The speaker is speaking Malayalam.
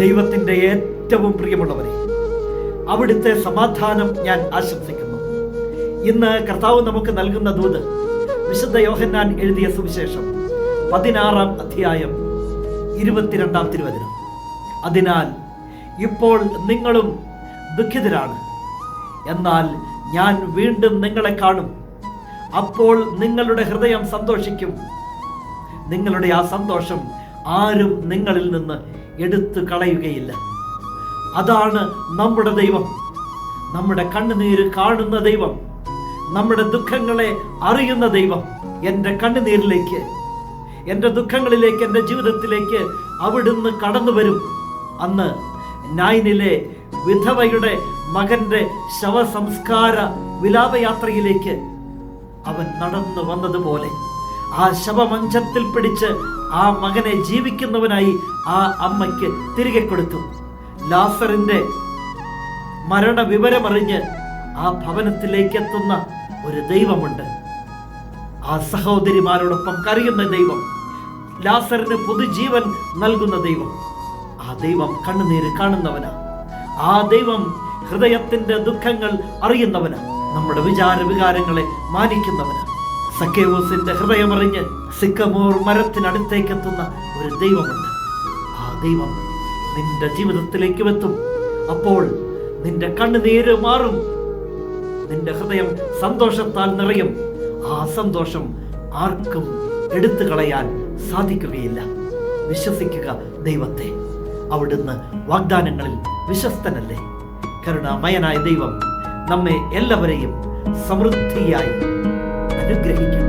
ദൈവത്തിൻ്റെ ഏറ്റവും പ്രിയമുള്ളവരെ, അവിടുത്തെ സമാധാനം ഞാൻ ആശംസിക്കുന്നു. ഇന്ന് കർത്താവ് നമുക്ക് നൽകുന്ന ദൂത് വിശുദ്ധ യോഹന്നാൻ എഴുതിയ സുവിശേഷം 16-ാം അധ്യായം 22-ാം തിരുവചനം. അതിനാൽ ഇപ്പോൾ നിങ്ങളും ദുഃഖിതരാണ്, എന്നാൽ ഞാൻ വീണ്ടും നിങ്ങളെ കാണും. അപ്പോൾ നിങ്ങളുടെ ഹൃദയം സന്തോഷിക്കും. നിങ്ങളുടെ ആ സന്തോഷം ആരും നിങ്ങളിൽ നിന്ന് എടുത്തു കളയുകയില്ല. അതാണ് നമ്മുടെ ദൈവം, നമ്മുടെ കണ്ണുനീര് കാണുന്ന ദൈവം, നമ്മുടെ ദുഃഖങ്ങളെ അറിയുന്ന ദൈവം. എൻ്റെ കണ്ണുനീരിലേക്ക്, എൻ്റെ ദുഃഖങ്ങളിലേക്ക്, എൻ്റെ ജീവിതത്തിലേക്ക് അവിടുന്ന് കടന്നു വരും. അന്ന് നായിനിലെ വിധവയുടെ മകന്റെ ശവസംസ്കാര വിലാപയാത്രയിലേക്ക് അവൻ നടന്നു വന്നതുപോലെ ആ ശവമഞ്ചത്തിൽ പിടിച്ച് ആ മകനെ ജീവിക്കുന്നവനായി ആ അമ്മയ്ക്ക് തിരികെ കൊടുത്തു. ലാസറിന്റെ മരണ വിവരമറിഞ്ഞ് ആ ഭവനത്തിലേക്ക് എത്തുന്ന ഒരു ദൈവമുണ്ട്. ആ സഹോദരിമാരോടൊപ്പം കരയുന്ന ദൈവം, ലാസറിന് പുതുജീവൻ നൽകുന്ന ദൈവം. ആ ദൈവം കണ്ണുനീര് കാണുന്നവനാ. ആ ദൈവം ഹൃദയത്തിന്റെ ദുഃഖങ്ങൾ അറിയുന്നവനാ. നമ്മുടെ വികാരങ്ങളെ മാനിക്കുന്നവനാ. സക്കേവൂസിന്റെ ഹൃദയമറിഞ്ഞ് സിക്കമോർ മരത്തിനടുത്തേക്ക് എത്തുന്ന ഒരു ദൈവമുണ്ട്. ആ ദൈവം നിന്റെ ജീവിതത്തിലേക്ക് എത്തും. അപ്പോൾ നിന്റെ കണ്ണുനീര് മാറും, നിന്റെ ഹൃദയം സന്തോഷത്താൽ നിറയും. ആ സന്തോഷം ആർക്കും എടുത്തു കളയാൻ സാധിക്കുകയില്ല. വിശ്വസിക്കുക ദൈവത്തെ. അവിടുന്ന് വാഗ്ദാനങ്ങളിൽ വിശ്വസ്തനല്ലേ. കരുണാമയനായ ദൈവം നമ്മെ എല്ലാവരെയും സമൃദ്ധിയായി അനുഗ്രഹിക്കും.